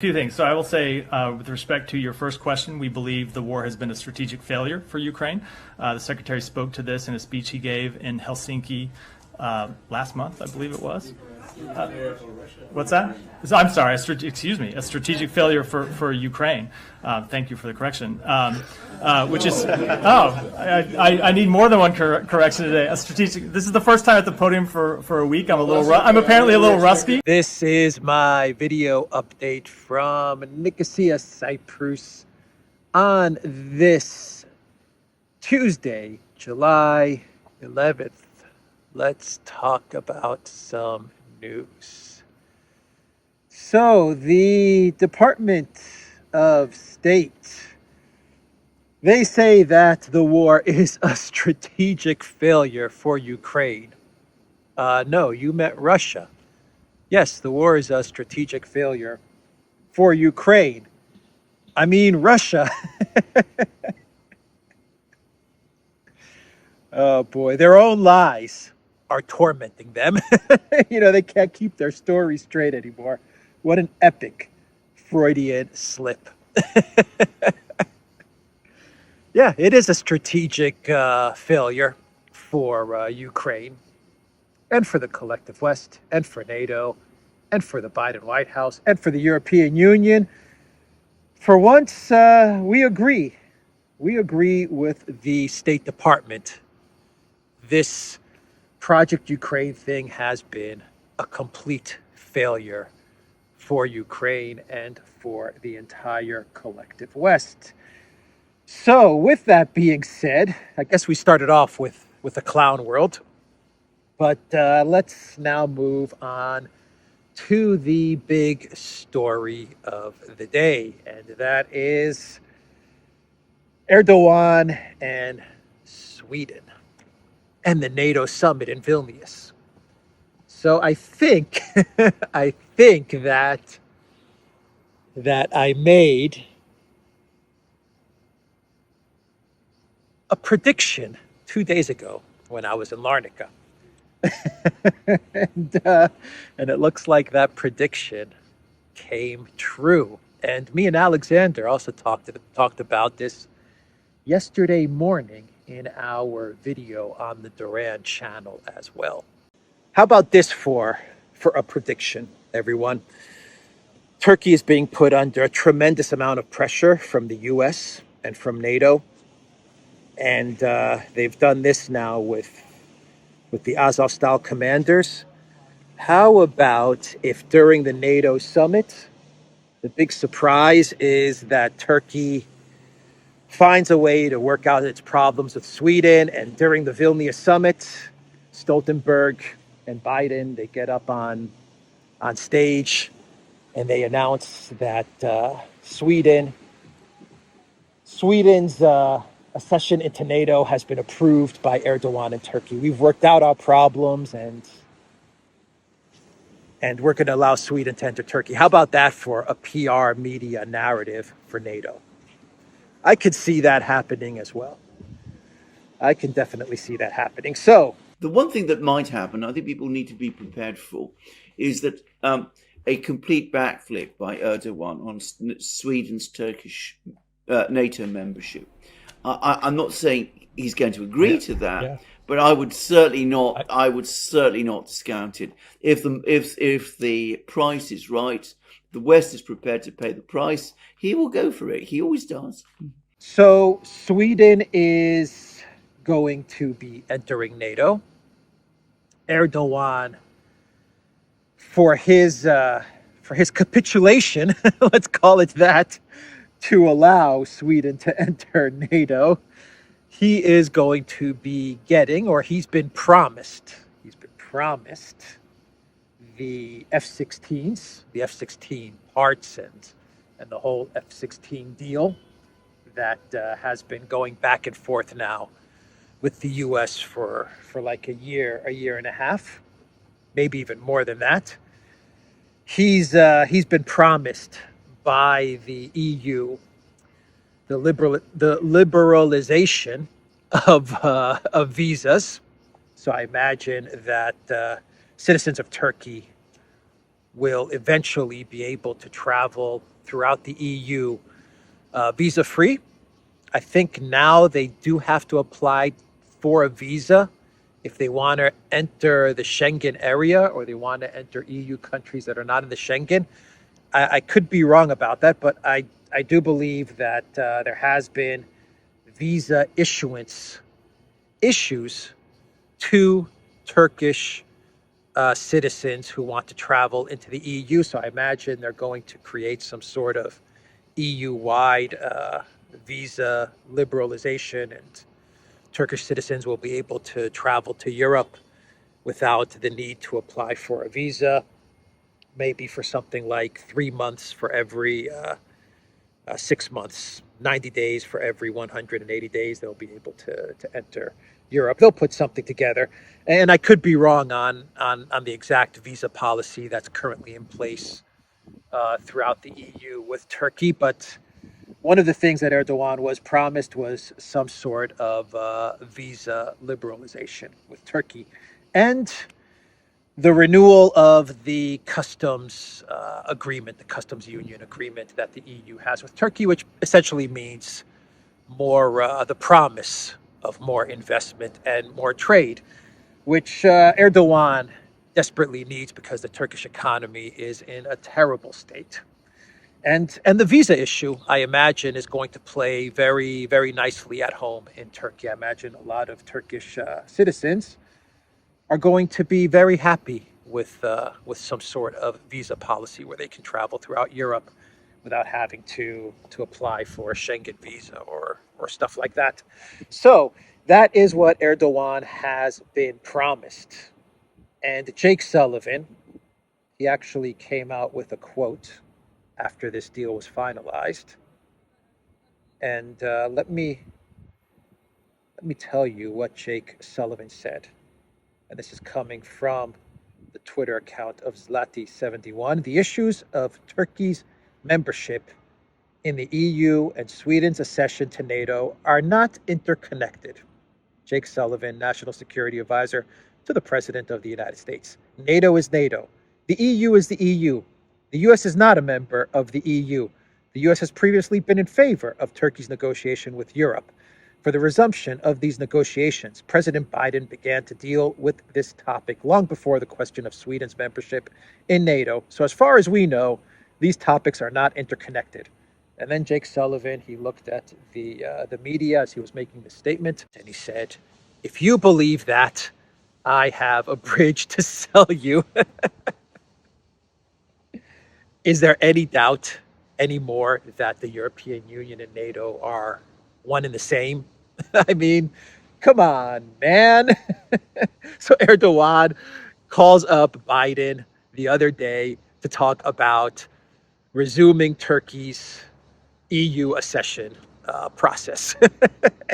Few things. So I will say, with respect to your first question, we believe the war has been a strategic failure for Ukraine. The Secretary spoke to this in a speech he gave in Helsinki last month, I believe it was. What's that? I'm sorry, a strategic failure for Ukraine. Thank you for the correction. Which is, I need more than one correction today. This is the first time at the podium for a week. I'm apparently a little rusty. This is my video update from Nicosia, Cyprus on this Tuesday, July 11th. Let's talk about some news. So the Department of State, they say that the war is a strategic failure for Ukraine. No, you meant Russia. Yes, the war is a strategic failure for Ukraine. I mean Russia. Oh boy, their own lies are tormenting them. They can't keep their story straight anymore. What an epic Freudian slip. Yeah, it is a strategic failure for Ukraine and for the collective West and for NATO and for the Biden White House and for the European Union. For once, we agree. We agree with the State Department. This Project Ukraine thing has been a complete failure for Ukraine and for the entire collective West. So with that being said, I guess we started off with the clown world, but let's now move on to the big story of the day, and that is Erdogan and Sweden and the NATO summit in Vilnius. So I think that I made a prediction 2 days ago when I was in Larnaca. and it looks like that prediction came true. And me and Alexander also talked about this yesterday morning in our video on the DURAN channel as well. How about this for a prediction, everyone? Turkey is being put under a tremendous amount of pressure from the US and from NATO. And they've done this now with the Azovstal commanders. How about if during the NATO summit, the big surprise is that Turkey finds a way to work out its problems with Sweden, and during the Vilnius summit, Stoltenberg and Biden, they get up on stage and they announce that Sweden's accession into NATO has been approved by Erdogan and Turkey. We've worked out our problems and we're going to allow Sweden to enter Turkey. How about that for a PR media narrative for NATO? I could see that happening as well. I can definitely see that happening. So the one thing that might happen, I think people need to be prepared for, is that a complete backflip by Erdogan on Sweden's Turkish NATO membership. I'm not saying he's going to agree to that, but I would certainly not. I would certainly not discount it. If the price is right, the West is prepared to pay the price, he will go for it. He always does. So Sweden is going to be entering NATO. Erdogan, for his capitulation, let's call it that, to allow Sweden to enter NATO, he is going to be getting, or he's been promised the F-16s, the F-16 parts and the whole F-16 deal that has been going back and forth now with the U.S. for like a year and a half, maybe even more than that. He's been promised by the EU the liberalization of visas. So I imagine that citizens of Turkey will eventually be able to travel throughout the EU visa-free. I think now they do have to apply for a visa if they want to enter the Schengen area or they want to enter EU countries that are not in the Schengen. I could be wrong about that, but I do believe that there has been visa issuance issues to Turkish citizens who want to travel into the EU. So I imagine they're going to create some sort of EU-wide visa liberalization, and Turkish citizens will be able to travel to Europe without the need to apply for a visa, maybe for something like 3 months for every 6 months, 90 days for every 180 days, they'll be able to enter Europe. They'll put something together. And I could be wrong on the exact visa policy that's currently in place throughout the EU with Turkey, but one of the things that Erdogan was promised was some sort of visa liberalization with Turkey, and the renewal of the customs agreement, the customs union agreement that the EU has with Turkey, which essentially means more the promise of more investment and more trade, which Erdogan desperately needs because the Turkish economy is in a terrible state. And the visa issue, I imagine, is going to play very, very nicely at home in Turkey. I imagine a lot of Turkish citizens are going to be very happy with some sort of visa policy where they can travel throughout Europe without having to apply for a Schengen visa or stuff like that. So that is what Erdogan has been promised. And Jake Sullivan, he actually came out with a quote after this deal was finalized. And let me tell you what Jake Sullivan said. And this is coming from the Twitter account of Zlati71. The issues of Turkey's membership in the EU and Sweden's accession to NATO are not interconnected. Jake Sullivan, National Security Advisor to the President of the United States. NATO is NATO. The EU is the EU. The U.S. is not a member of the EU. The U.S. has previously been in favor of Turkey's negotiation with Europe. For the resumption of these negotiations, President Biden began to deal with this topic long before the question of Sweden's membership in NATO. So as far as we know, these topics are not interconnected. And then Jake Sullivan, he looked at the media as he was making this statement, and he said, "If you believe that, I have a bridge to sell you." Is there any doubt anymore that the European Union and NATO are one and the same? I mean, come on, man. So Erdogan calls up Biden the other day to talk about resuming Turkey's EU accession process.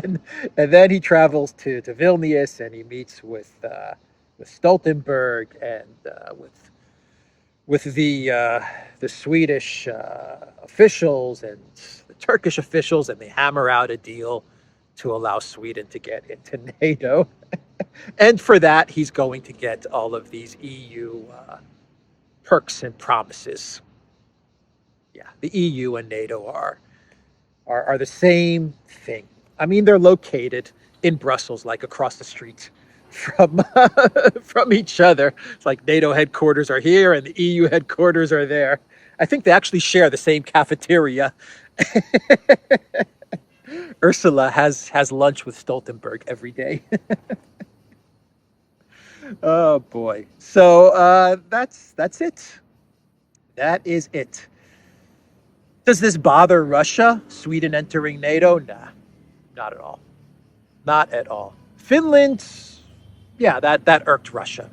and then he travels to Vilnius and he meets with Stoltenberg and with the Swedish officials and the Turkish officials, and they hammer out a deal to allow Sweden to get into NATO. And for that, he's going to get all of these EU perks and promises. Yeah, the EU and NATO are the same thing. I mean, they're located in Brussels, like across the street from from each other. It's like NATO headquarters are here and the EU headquarters are there. I think they actually share the same cafeteria. Ursula has lunch with Stoltenberg every day. Oh boy. So that's it. That is it. Does this bother Russia? Sweden entering NATO? Nah, not at all. Not at all. Finland, yeah, that irked Russia.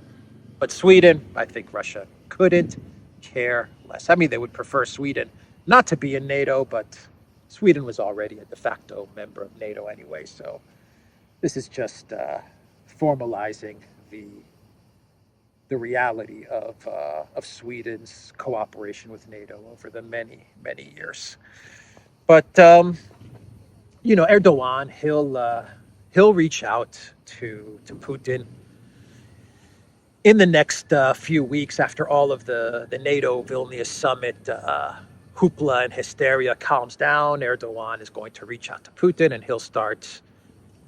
But Sweden, I think Russia couldn't care less. I mean, they would prefer Sweden not to be in NATO, but Sweden was already a de facto member of NATO anyway. So this is just formalizing the reality of Sweden's cooperation with NATO over the many years. But Erdogan, he'll reach out to Putin. in the next few weeks, after all of the NATO Vilnius summit hoopla and hysteria calms down, Erdogan is going to reach out to Putin, and he'll start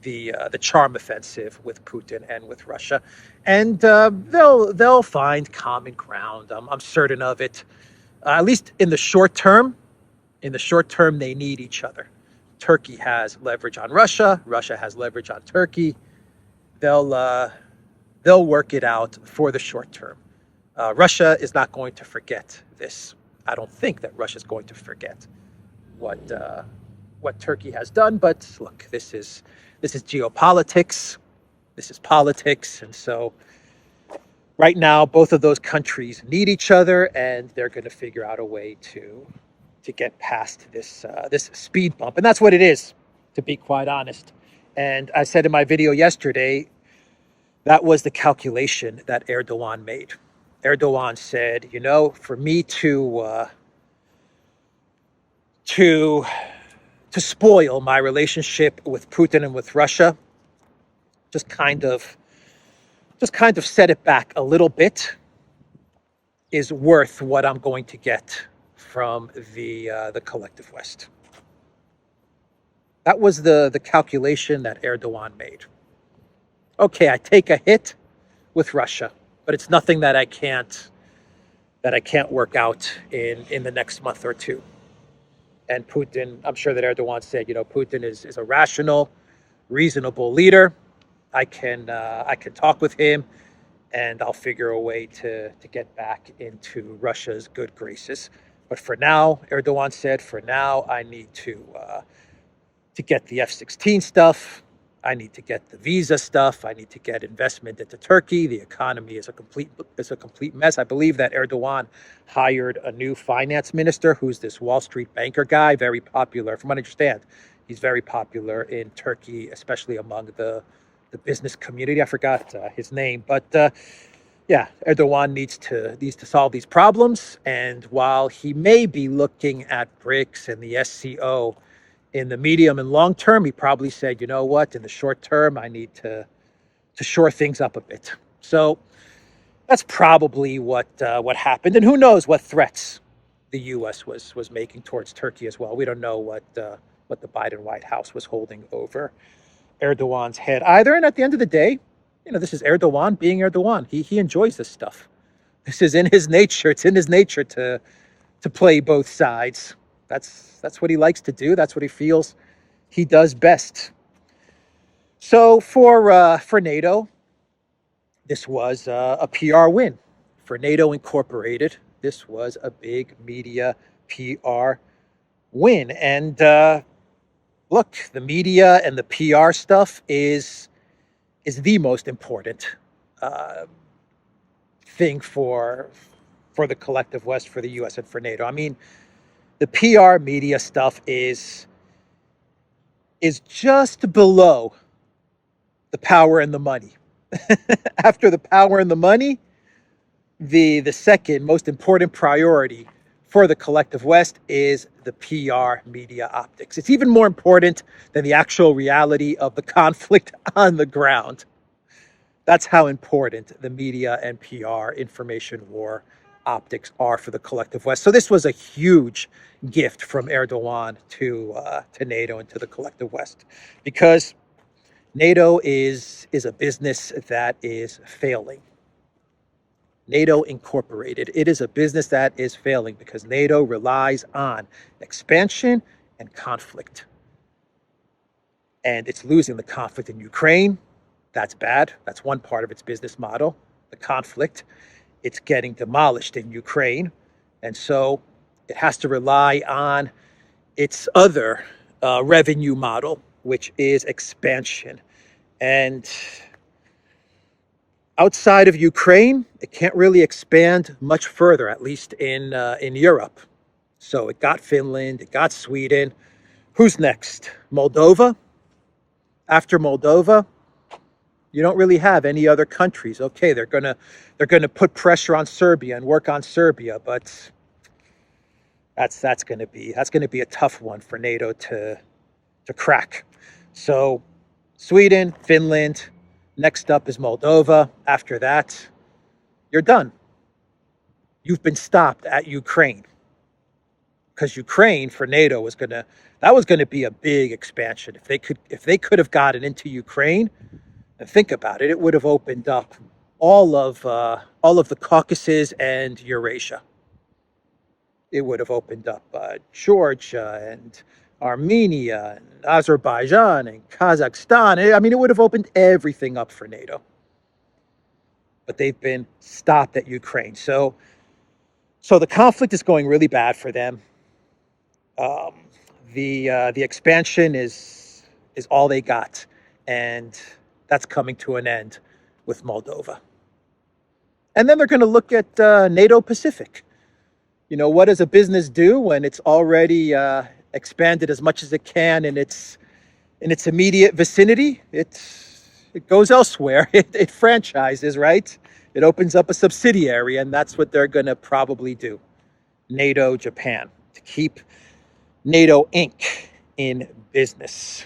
the charm offensive with Putin and with Russia, and they'll find common ground. I'm certain of it. At least in the short term. In the short term, they need each other. Turkey has leverage on Russia. Russia has leverage on Turkey. They'll work it out for the short term. Russia is not going to forget this. I don't think that Russia's going to forget what Turkey has done. But look, this is geopolitics. This is politics, and so right now, both of those countries need each other, and they're going to figure out a way to get past this speed bump, and that's what it is, to be quite honest. And I said in my video yesterday, that was the calculation that Erdogan made. Erdogan said, you know, for me to spoil my relationship with Putin and with Russia, just kind of set it back a little bit, is worth what I'm going to get from the collective West. That was the calculation that Erdogan made. Okay, I take a hit with Russia, but it's nothing that I can't work out in the next month or two. And Putin, I'm sure that Erdogan said, you know, Putin is a rational, reasonable leader. I can talk with him, and I'll figure a way to get back into Russia's good graces. But for now, Erdogan said, for now, I need to get the F-16 stuff. I need to get the visa stuff. I need to get investment into Turkey. The economy is a complete mess. I believe that Erdogan hired a new finance minister who's this Wall Street banker guy, very popular. From what I understand, he's very popular in Turkey, especially among the business community. I forgot his name, but yeah, Erdogan needs to solve these problems. And while he may be looking at BRICS and the SCO in the medium and long term, he probably said, you know what, in the short term, I need to shore things up a bit. So that's probably what happened. And who knows what threats the U.S. was making towards Turkey as well. We don't know what the Biden White House was holding over Erdogan's head either. And at the end of the day, you know, this is Erdogan being Erdogan. He enjoys this stuff. This is in his nature. It's in his nature to play both sides. That's what he likes to do. That's what he feels he does best. So for NATO, this was a PR win. For NATO Incorporated, this was a big media PR win. And look, the media and the PR stuff is the most important thing for the collective West, for the U.S. and for NATO. I mean, the PR media stuff is just below the power and the money. After the power and the money, the second most important priority for the collective West is the PR media optics. It's even more important than the actual reality of the conflict on the ground. That's how important the media and PR information war optics are for the collective West. So this was a huge gift from Erdogan to NATO and to the collective West, because NATO is a business that is failing. NATO Incorporated, it is a business that is failing because NATO relies on expansion and conflict. And it's losing the conflict in Ukraine. That's bad. That's one part of its business model, the conflict. It's getting demolished in Ukraine. And so it has to rely on its other revenue model, which is expansion. And outside of Ukraine, it can't really expand much further, at least in Europe. So it got Finland, it got Sweden. Who's next? Moldova? After Moldova, you don't really have any other countries. Okay, they're gonna put pressure on Serbia and work on Serbia, but that's gonna be a tough one for NATO to crack. So Sweden, Finland, next up is Moldova. After that, you're done. You've been stopped at Ukraine. Because Ukraine for NATO was gonna be a big expansion. If they could have gotten into Ukraine, and think about it, it would have opened up all of the Caucasus and Eurasia. It would have opened up Georgia and Armenia and Azerbaijan and Kazakhstan. I mean, it would have opened everything up for NATO. But they've been stopped at Ukraine. So the conflict is going really bad for them. The expansion is all they got, and that's coming to an end with Moldova. And then they're going to look at NATO Pacific. You know, what does a business do when it's already expanded as much as it can in its immediate vicinity? It goes elsewhere. It franchises, right? It opens up a subsidiary, and that's what they're going to probably do. NATO Japan, to keep NATO Inc. in business.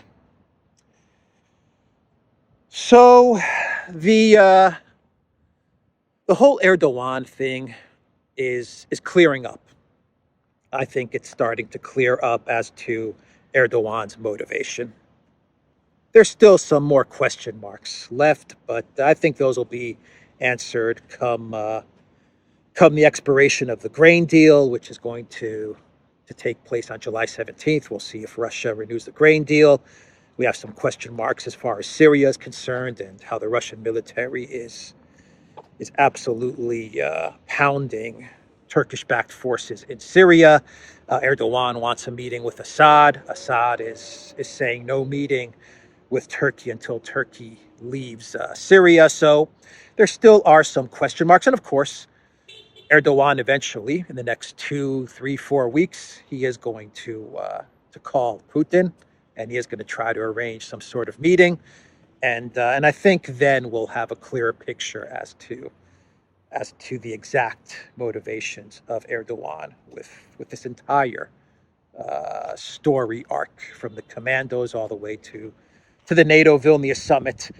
So the whole Erdogan thing is clearing up. I think it's starting to clear up as to Erdogan's motivation. There's still some more question marks left, but I think those will be answered come the expiration of the grain deal, which is going to take place on July 17th. We'll see if Russia renews the grain deal. We have some question marks as far as Syria is concerned and how the Russian military is absolutely pounding Turkish-backed forces in Syria. Erdogan wants a meeting with Assad. Assad is saying no meeting with Turkey until Turkey leaves Syria. So there still are some question marks. And of course, Erdogan eventually, in the next 2, 3, 4 weeks, he is going to call Putin, and he is going to try to arrange some sort of meeting. And I think then we'll have a clearer picture as to the exact motivations of Erdogan with this entire story arc, from the commandos all the way to the NATO Vilnius summit.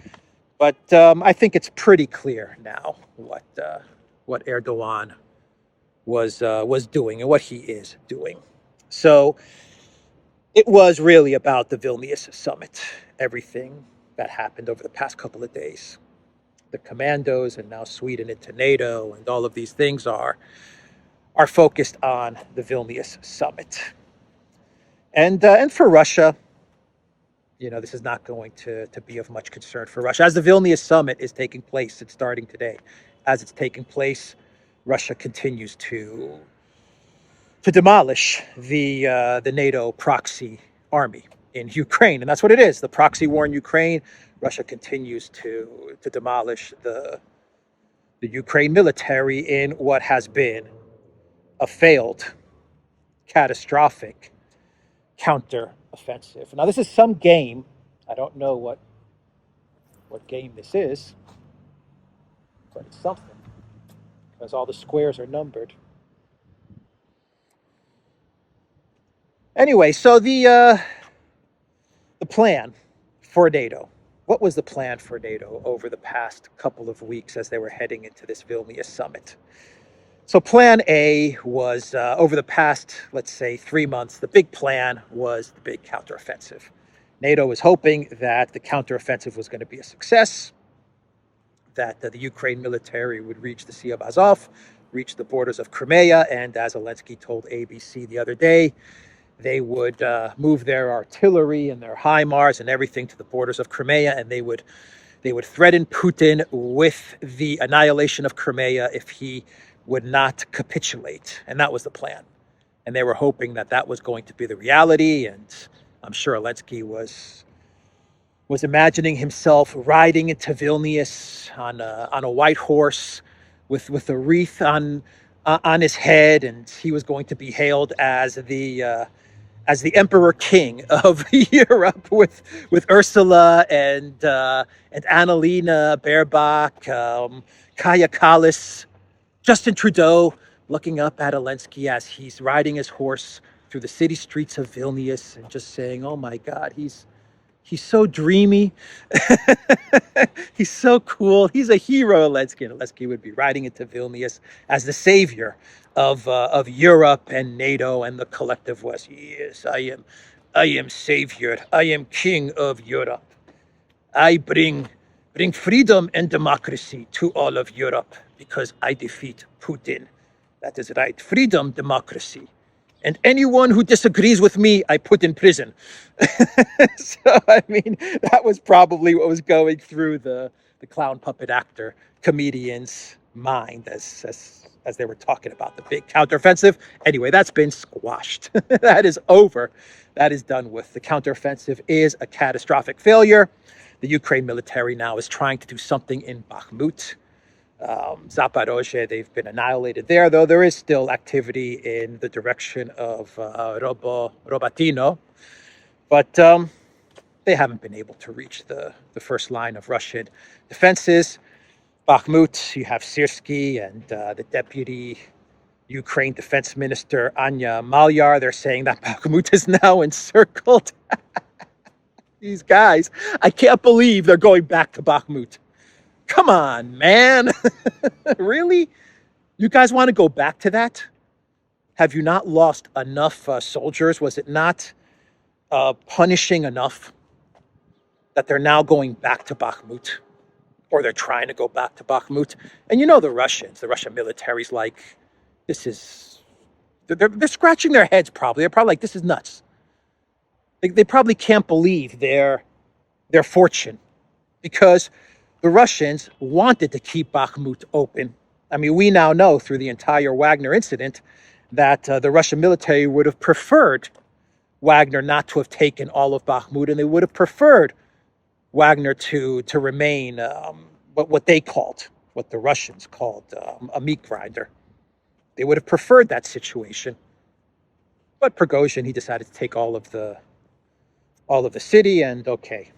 But I think it's pretty clear now what Erdogan was doing and what he is doing. So it was really about the Vilnius summit, everything that happened over the past couple of days. The commandos and now Sweden into NATO and all of these things are focused on the Vilnius summit. And for Russia, you know, this is not going to be of much concern for Russia. As the Vilnius summit is taking place, it's starting today. As it's taking place, Russia continues to demolish the NATO proxy army in Ukraine, and that's what it is. The proxy war in Ukraine. Russia continues to demolish the Ukraine military in what has been a failed, catastrophic counter-offensive. Now, this is some game. I don't know what game this is, but it's something, because all the squares are numbered. Anyway, so the plan for NATO. What was the plan for NATO over the past couple of weeks as they were heading into this Vilnius summit? So plan A was, over the past, let's say, 3 months, the big plan was the big counteroffensive. NATO was hoping that the counteroffensive was going to be a success, that the Ukraine military would reach the Sea of Azov, reach the borders of Crimea, and as Zelensky told ABC the other day, they would move their artillery and their HIMARS and everything to the borders of Crimea, and they would threaten Putin with the annihilation of Crimea if he would not capitulate. And that was the plan. And they were hoping that that was going to be the reality. And I'm sure Zelensky was imagining himself riding into Vilnius on a white horse with a wreath on his head, and he was going to be hailed as the Emperor King of Europe with Ursula and Annalena Baerbock, Kaja Kallas, Justin Trudeau looking up at Zelensky as he's riding his horse through the city streets of Vilnius and just saying, "Oh my God, he's He's so dreamy. He's so cool. He's a hero, Alexei. Alexei would be riding into Vilnius as the savior of Europe and NATO and the collective West. Yes, I am savior. I am king of Europe. I bring freedom and democracy to all of Europe because I defeat Putin. That is right. Freedom, democracy. And anyone who disagrees with me, I put in prison. So, I mean, that was probably what was going through the clown puppet actor comedian's mind as they were talking about the big counteroffensive. Anyway, that's been squashed. That is over. That is done with. The counteroffensive is a catastrophic failure. The Ukraine military now is trying to do something in Bakhmut. Zaporozhye, they've been annihilated there, though there is still activity in the direction of Robatino. But they haven't been able to reach the first line of Russian defenses. Bakhmut, you have Syrsky and the deputy Ukraine defense minister, Anya Malyar. They're saying that Bakhmut is now encircled. These guys, I can't believe they're going back to Bakhmut. Come on, man. Really? You guys want to go back to that? Have you not lost enough soldiers? Was it not punishing enough that they're now going back to Bakhmut? Or they're trying to go back to Bakhmut? And you know the Russian military's like, this is... They're scratching their heads probably. They're probably like, this is nuts. They probably can't believe their fortune. Because the Russians wanted to keep Bakhmut open. I mean, we now know through the entire Wagner incident that the Russian military would have preferred Wagner not to have taken all of Bakhmut, and they would have preferred Wagner to remain what the Russians called a meat grinder. They would have preferred that situation. But Prigozhin, he decided to take all of the city, and okay,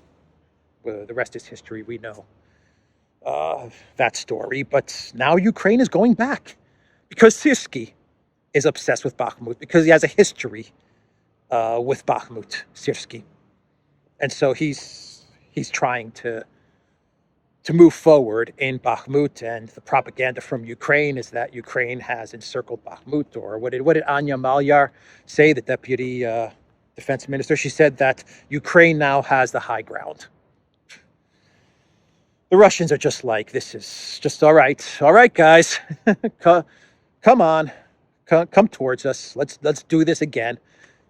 the rest is history. We know that story. But now Ukraine is going back because Syrsky is obsessed with Bakhmut, because he has a history with Bakhmut, Syrsky. And so he's trying to move forward in Bakhmut, and the propaganda from Ukraine is that Ukraine has encircled Bakhmut. Or what did Anya Malyar say, the deputy defense minister? She said that Ukraine now has the high ground. The Russians are just like, this is just all right, guys, come on, come towards us. Let's do this again.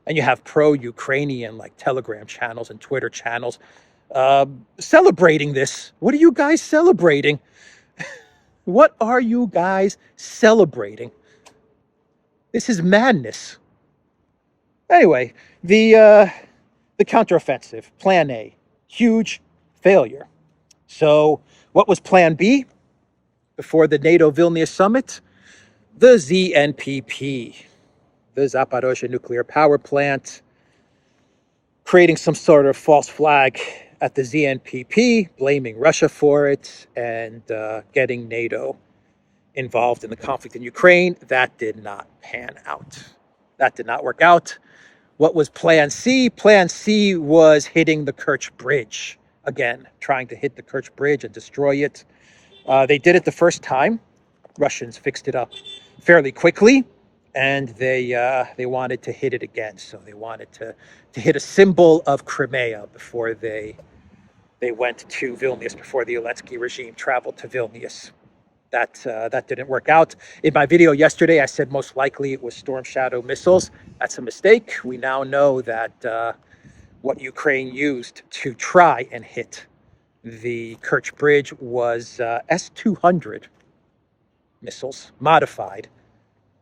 And you have pro-Ukrainian like Telegram channels and Twitter channels celebrating this. What are you guys celebrating? What are you guys celebrating? This is madness. Anyway, the counteroffensive, Plan A, huge failure. So what was Plan B before the NATO Vilnius summit? The ZNPP, the Zaporozhye nuclear power plant, creating some sort of false flag at the ZNPP, blaming Russia for it, and getting NATO involved in the conflict in Ukraine. That did not pan out. That did not work out. What was Plan C? Plan C was hitting the Kerch Bridge. Again, trying to hit the Kerch Bridge and destroy it. They did it the first time. Russians fixed it up fairly quickly, and they wanted to hit it again. So they wanted to hit a symbol of Crimea before they went to Vilnius, before the Alexei regime traveled to Vilnius. That didn't work out. In my video yesterday, I said most likely it was Storm Shadow missiles. That's a mistake. We now know that what Ukraine used to try and hit the Kerch Bridge was S-200 missiles, modified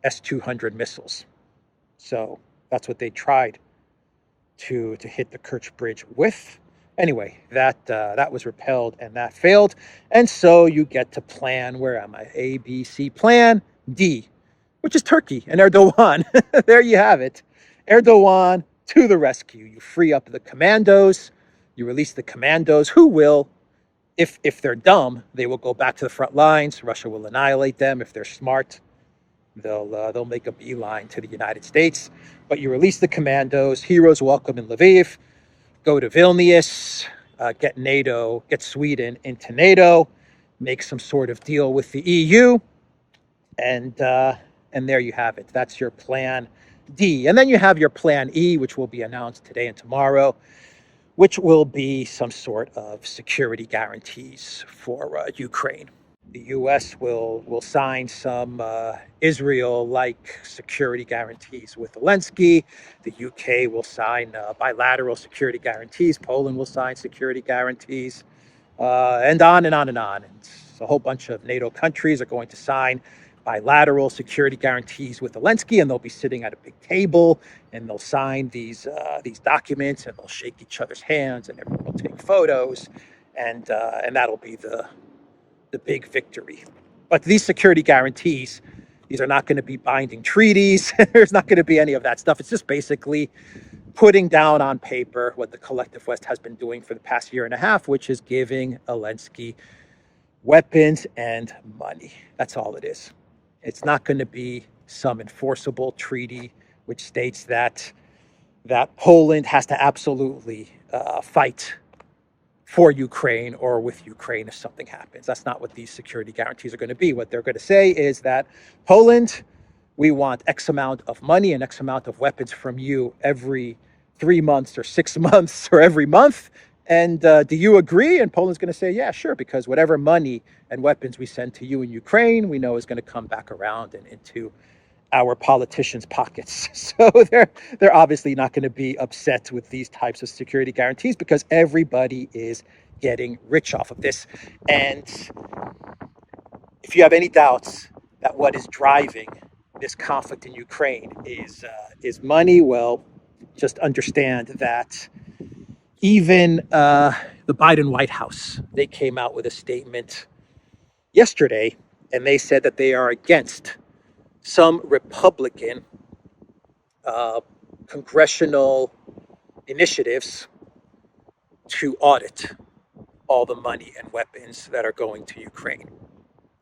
S-200 missiles. So that's what they tried to hit the Kerch Bridge with. Anyway, that was repelled and that failed. And so you get to plan, where am I? A, B, C, Plan D, which is Turkey and Erdogan. There you have it. Erdogan to the rescue. You free up the commandos. You release the commandos who will, if they're dumb, they will go back to the front lines. Russia will annihilate them. If they're smart, they'll make a beeline to the United States. But you release the commandos. Heroes welcome in Lviv. go to Vilnius, get Sweden into NATO, make some sort of deal with the EU, and there you have it. That's your plan D. And then you have your plan E, which will be announced today and tomorrow, which will be some sort of security guarantees for Ukraine. The U.S. will sign some Israel-like security guarantees with Zelensky. The U.K. will sign bilateral security guarantees. Poland will sign security guarantees, and on and on and on. And a whole bunch of NATO countries are going to sign bilateral security guarantees with Zelensky, and they'll be sitting at a big table, and they'll sign these documents, and they'll shake each other's hands, and everyone will take photos, and that'll be the big victory. But these security guarantees, these are not going to be binding treaties. There's not going to be any of that stuff. It's just basically putting down on paper what the collective West has been doing for the past year and a half, which is giving Zelensky weapons and money. That's all it is. It's not going to be some enforceable treaty which states that Poland has to absolutely fight for Ukraine or with Ukraine if something happens. That's not what these security guarantees are going to be. What they're going to say is that Poland, we want X amount of money and X amount of weapons from you every 3 months or 6 months or every month. And do you agree? And Poland's going to say, yeah, sure, because whatever money and weapons we send to you in Ukraine, we know is going to come back around and into our politicians' pockets. So they're obviously not going to be upset with these types of security guarantees because everybody is getting rich off of this. And if you have any doubts that what is driving this conflict in Ukraine is money, well, just understand that even the Biden White House, they came out with a statement yesterday, and they said that they are against some Republican congressional initiatives to audit all the money and weapons that are going to Ukraine,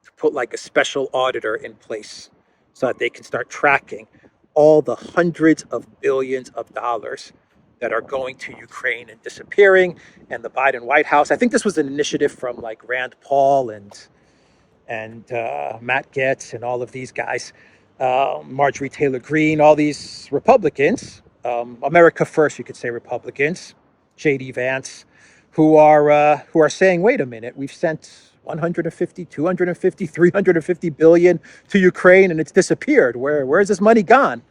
to put like a special auditor in place so that they can start tracking all the hundreds of billions of dollars that are going to Ukraine and disappearing. And the Biden White House, I think this was an initiative from like Rand Paul and Matt Gaetz and all of these guys, Marjorie Taylor Greene, all these Republicans, America First, you could say Republicans, J.D. Vance, who are saying, wait a minute, we've sent 150, 250, 350 billion to Ukraine and it's disappeared. Where is this money gone?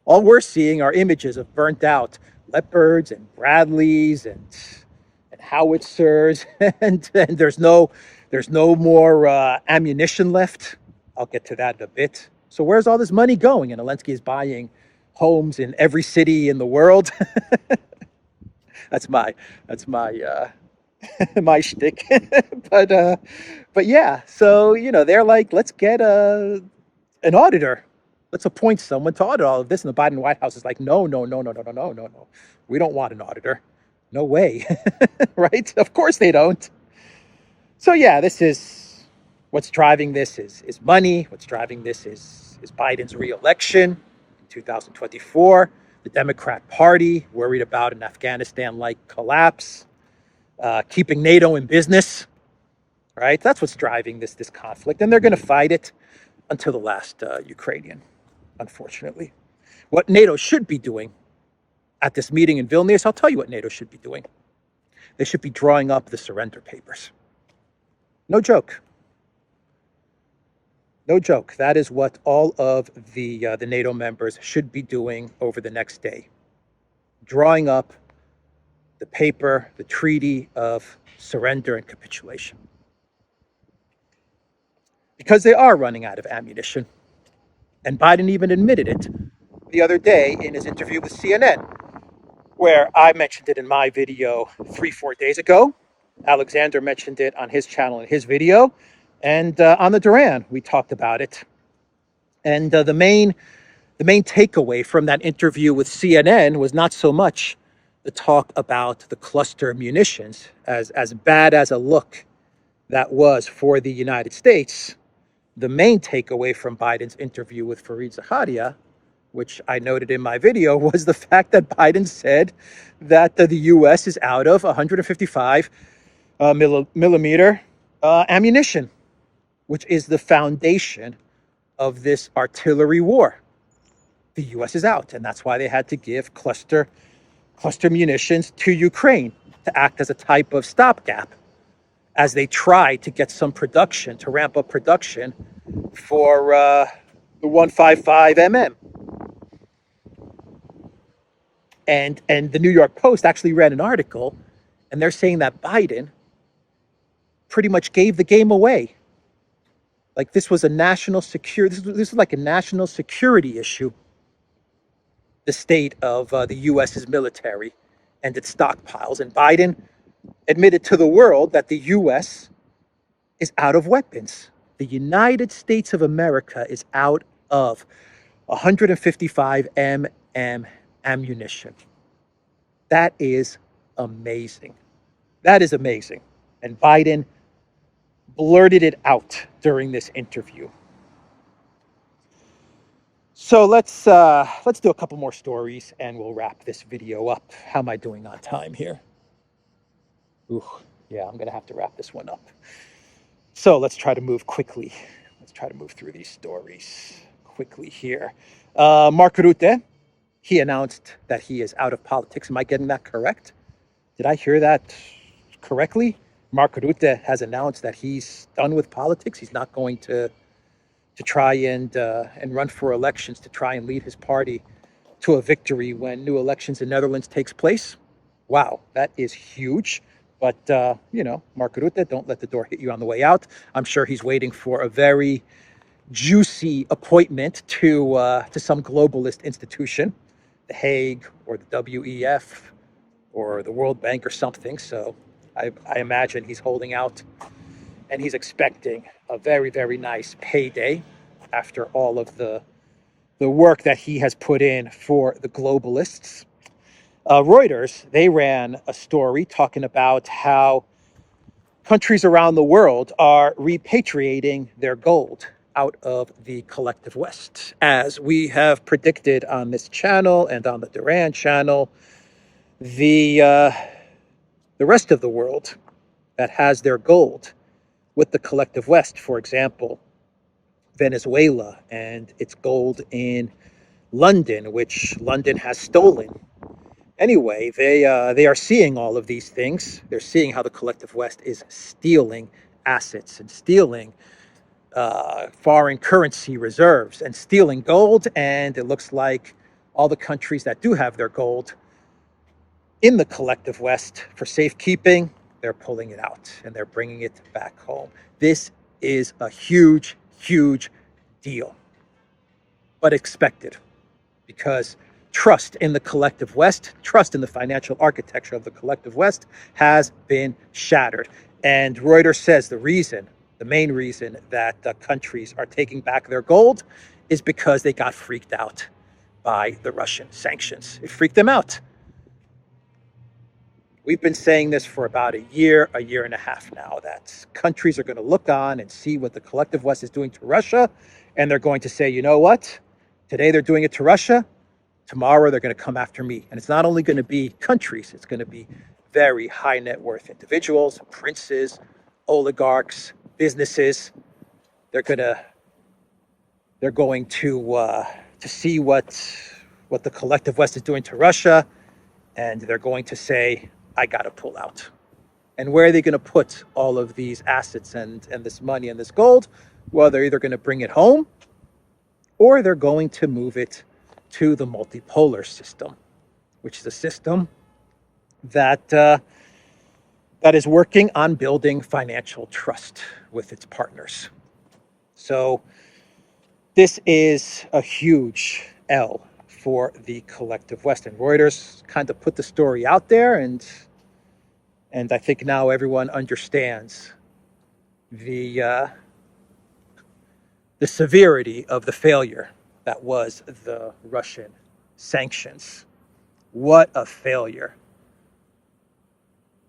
All we're seeing are images of burnt out Leopards and Bradleys and howitzers, and there's no more ammunition left. I'll get to that in a bit. So where's all this money going? And Zelensky is buying homes in every city in the world. That's my my shtick. But yeah, so they're like, let's get an auditor. Let's appoint someone to audit all of this. And the Biden White House is like, no. We don't want an auditor. No way. Right? Of course they don't. So yeah, this is what's driving this is money. What's driving this is Biden's re-election in 2024. The Democrat Party worried about an Afghanistan-like collapse, keeping NATO in business. Right? That's what's driving this conflict. And they're going to fight it until the last Ukrainian, unfortunately. What NATO should be doing at this meeting in Vilnius, I'll tell you what NATO should be doing. They should be drawing up the surrender papers. No joke. No joke. That is what all of the NATO members should be doing over the next day. Drawing up the paper, the treaty of surrender and capitulation. Because they are running out of ammunition. And Biden even admitted it the other day in his interview with CNN, where I mentioned it in my video 3-4 days ago. Alexander mentioned it on his channel in his video. And on the DURAN, we talked about it. And the main takeaway from that interview with CNN was not so much the talk about the cluster munitions, as bad as a look that was for the United States. The main takeaway from Biden's interview with Fareed Zakaria which I noted in my video, was the fact that Biden said that the U.S. is out of 155 millimeter ammunition, which is the foundation of this artillery war. The U.S. is out, and that's why they had to give cluster munitions to Ukraine to act as a type of stopgap as they try to get some production, to ramp up production for the 155 mm. And the New York Post actually ran an article, and they're saying that Biden pretty much gave the game away. Like this was a national security, this is like a national security issue, the state of the U.S.'s military and its stockpiles. And Biden admitted to the world that the U.S. is out of weapons. The United States of America is out of 155 mm ammunition. That is amazing. That is amazing. And Biden blurted it out during this interview. So let's do a couple more stories and we'll wrap this video up. How am I doing on time here? Ooh, yeah, I'm gonna have to wrap this one up. So let's try to move quickly. Let's try to move through these stories quickly here. Mark Rutte, he announced that he is out of politics. Am I getting that correct? Did I hear that correctly? Mark Rutte has announced that he's done with politics. He's not going to try and run for elections, to try and lead his party to a victory when new elections in Netherlands takes place. Wow, that is huge. But, Mark Rutte, don't let the door hit you on the way out. I'm sure he's waiting for a very juicy appointment to some globalist institution, the Hague or the WEF or the World Bank or something. So I imagine he's holding out and he's expecting a very, very nice payday after all of the work that he has put in for the globalists. Reuters, they ran a story talking about how countries around the world are repatriating their gold out of the collective West. As we have predicted on this channel and on the DURAN channel, the rest of the world that has their gold with the collective West, for example, Venezuela and its gold in London, which London has stolen. Anyway, they are seeing all of these things. They're seeing how the collective West is stealing assets and stealing foreign currency reserves and stealing gold. And it looks like all the countries that do have their gold in the collective West for safekeeping, they're pulling it out and they're bringing it back home. This is a huge, huge deal, but expected, because trust in the collective West, trust in the financial architecture of the collective West has been shattered. And Reuters says the main reason that countries are taking back their gold is because they got freaked out by the Russian sanctions. It freaked them out. We've been saying this for about a year and a half now, that countries are going to look on and see what the collective West is doing to Russia, and they're going to say, you know what? Today they're doing it to Russia. Tomorrow they're going to come after me. And it's not only going to be countries, it's going to be very high net worth individuals, princes, oligarchs, businesses. They're going to see what the collective West is doing to Russia, and they're going to say, I got to pull out. And where are they going to put all of these assets and this money and this gold? Well, they're either going to bring it home or they're going to move it to the multipolar system, which is a system that is working on building financial trust with its partners. So this is a huge L for the collective West. And Reuters kind of put the story out there, and I think now everyone understands the severity of the failure that was the Russian sanctions. What a failure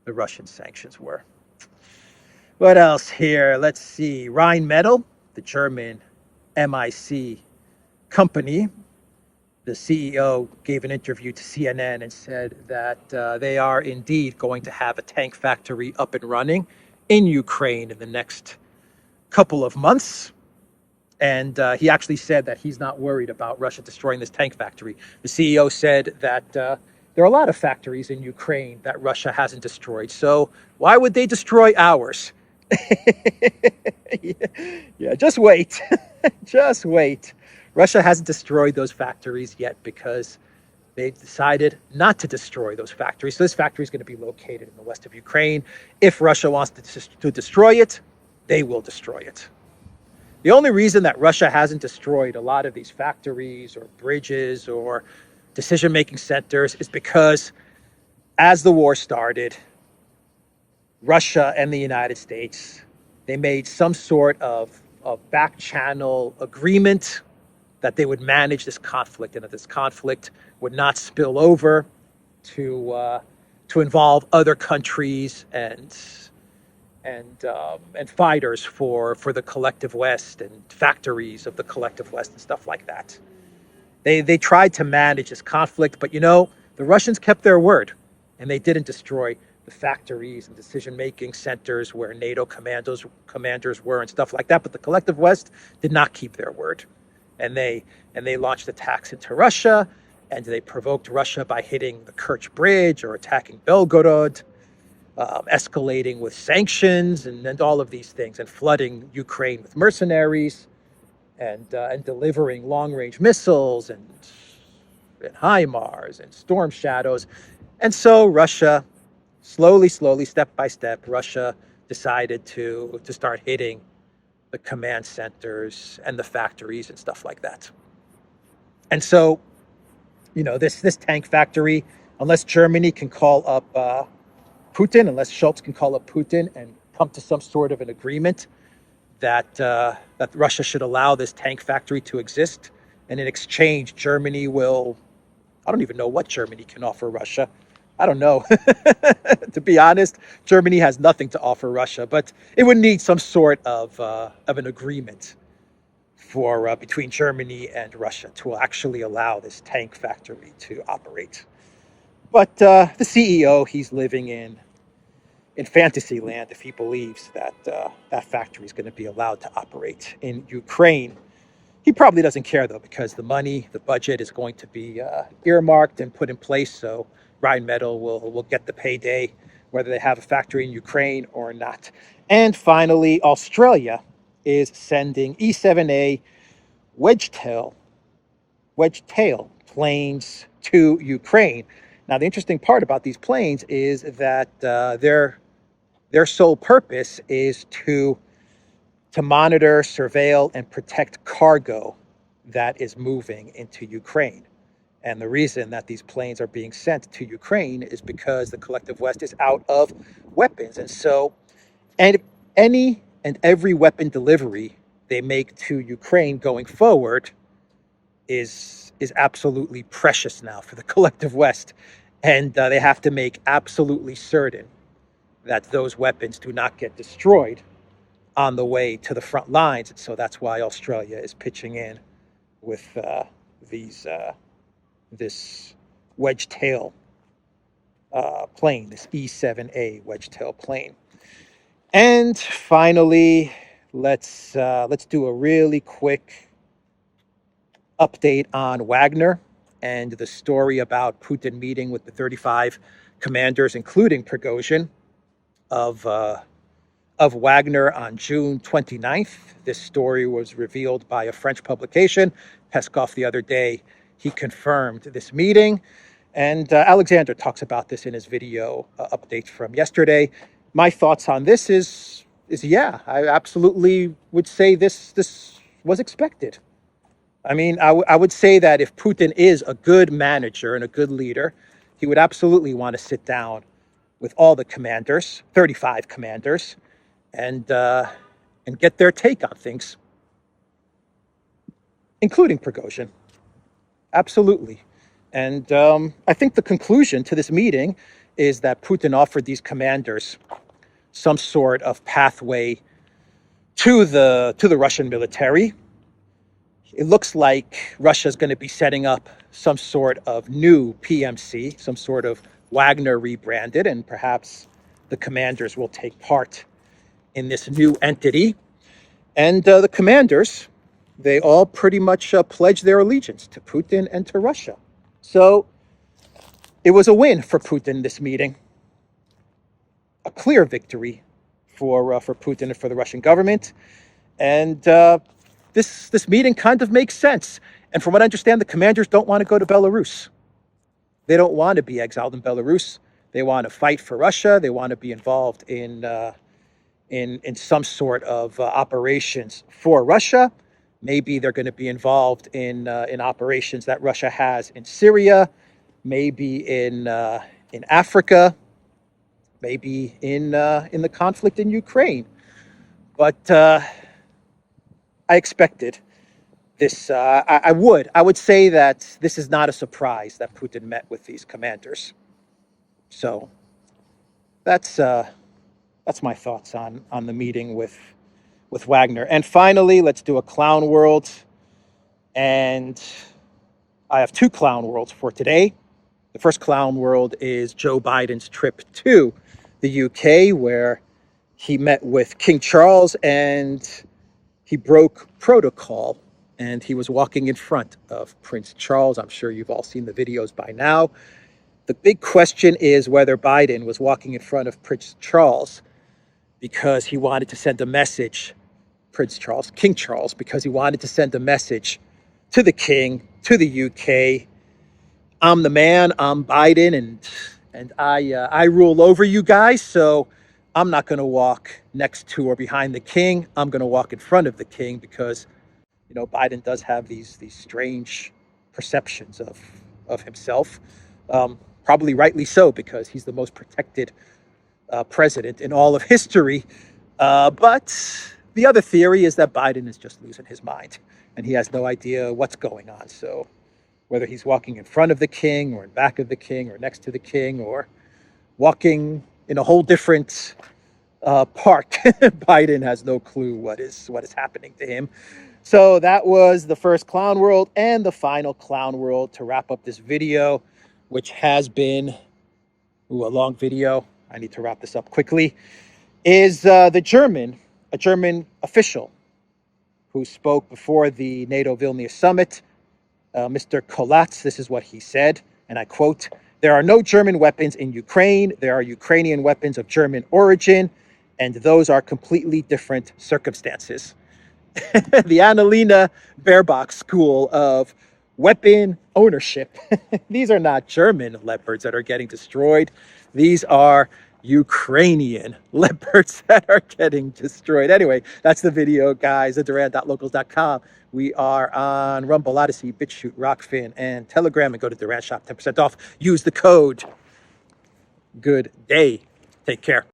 the Russian sanctions were. What else here? Let's see. Rheinmetall, the German MIC company, the CEO gave an interview to CNN and said that they are indeed going to have a tank factory up and running in Ukraine in the next couple of months. And he actually said that he's not worried about Russia destroying this tank factory. The CEO said that there are a lot of factories in Ukraine that Russia hasn't destroyed. So why would they destroy ours? Yeah, just wait. Just wait. Russia hasn't destroyed those factories yet because they decided not to destroy those factories. So this factory is going to be located in the west of Ukraine. If Russia wants to destroy it, they will destroy it. The only reason that Russia hasn't destroyed a lot of these factories or bridges or decision-making centers is because as the war started, Russia and the United States, they made some sort of back-channel agreement that they would manage this conflict and that this conflict would not spill over to involve other countries and fighters for the collective West and factories of the collective West and stuff like that. They tried to manage this conflict, but the Russians kept their word and they didn't destroy the factories and decision-making centers where NATO commanders were and stuff like that. But the collective West did not keep their word. And they launched attacks into Russia, and they provoked Russia by hitting the Kerch Bridge or attacking Belgorod, escalating with sanctions and all of these things, and flooding Ukraine with mercenaries, and delivering long-range missiles and HIMARS and Storm Shadows. And so Russia, slowly, step by step, Russia decided to start hitting the command centers and the factories and stuff like that. And so, this tank factory, unless Germany can call up Putin, unless Schultz can call up Putin and come to some sort of an agreement that Russia should allow this tank factory to exist, and in exchange, Germany will, I don't even know what Germany can offer Russia. I don't know. To be honest, Germany has nothing to offer Russia, but it would need some sort of an agreement between Germany and Russia to actually allow this tank factory to operate. But the CEO, he's living in fantasy land if he believes that that factory is going to be allowed to operate in Ukraine. He probably doesn't care, though, because the budget is going to be earmarked and put in place, so Rheinmetall will get the payday, whether they have a factory in Ukraine or not. And finally, Australia is sending E-7A wedge-tail planes to Ukraine. Now, the interesting part about these planes is that their sole purpose is to monitor, surveil, and protect cargo that is moving into Ukraine. And the reason that these planes are being sent to Ukraine is because the collective West is out of weapons. And so, any and every weapon delivery they make to Ukraine going forward is absolutely precious now for the collective West. And they have to make absolutely certain that those weapons do not get destroyed on the way to the front lines. And so that's why Australia is pitching in with this wedge-tail plane, this E-7A wedge-tail plane. And finally, let's do a really quick update on Wagner and the story about Putin meeting with the 35 commanders, including Prigozhin, of Wagner on June 29th. This story was revealed by a French publication. Peskov the other day, he confirmed this meeting. And Alexander talks about this in his video update from yesterday. My thoughts on this is yeah, I absolutely would say this was expected. I mean, I would say that if Putin is a good manager and a good leader, he would absolutely want to sit down with all the commanders, 35 commanders, and get their take on things, including Prigozhin. Absolutely. And I think the conclusion to this meeting is that Putin offered these commanders some sort of pathway to the Russian military. it looks like Russia's going to be setting up some sort of new PMC, some sort of Wagner rebranded, and perhaps the commanders will take part in this new entity. And the commanders, they all pretty much pledge their allegiance to Putin and to Russia. So it was a win for Putin, this meeting. A clear victory for Putin and for the Russian government. And this meeting kind of makes sense. And from what I understand, the commanders don't want to go to Belarus. They don't want to be exiled in Belarus. They want to fight for Russia. They want to be involved in some sort of operations for Russia. Maybe they're going to be involved in operations that Russia has in Syria, maybe in Africa, maybe in the conflict in Ukraine. But I expected this. I would say that this is not a surprise that Putin met with these commanders. So that's my thoughts on the meeting with Wagner. And finally, let's do a clown world. And I have two clown worlds for today. The first clown world is Joe Biden's trip to the UK, where he met with King Charles and he broke protocol and he was walking in front of Prince Charles. I'm sure you've all seen the videos by now. The big question is whether Biden was walking in front of Prince Charles because he wanted to send a message, King Charles, because he wanted to send a message to the king, to the UK. I'm the man, I'm Biden, and I rule over you guys, so I'm not going to walk next to or behind the king. I'm going to walk in front of the king because, Biden does have these strange perceptions of himself. Probably rightly so, because he's the most protected president in all of history. But the other theory is that Biden is just losing his mind and he has no idea what's going on. So whether he's walking in front of the king or in back of the king or next to the king or walking in a whole different park, Biden has no clue what is happening to him. So that was the first clown world, and the final clown world to wrap up this video, which has been a long video. I need to wrap this up quickly. Is a German official who spoke before the NATO Vilnius summit, Mr. Kolatz. This is what he said, and I quote, "There are no German weapons in Ukraine. There are Ukrainian weapons of German origin, and those are completely different circumstances." The Annalena Baerbock school of weapon ownership. These are not German leopards that are getting destroyed. These are Ukrainian leopards that are getting destroyed. Anyway, that's the video, guys, at DURAN.locals.com. We are on Rumble, ODYSEE, BitChute, Rockfin, and Telegram. And go to Duran Shop, 10% off. Use the code. Good day. Take care.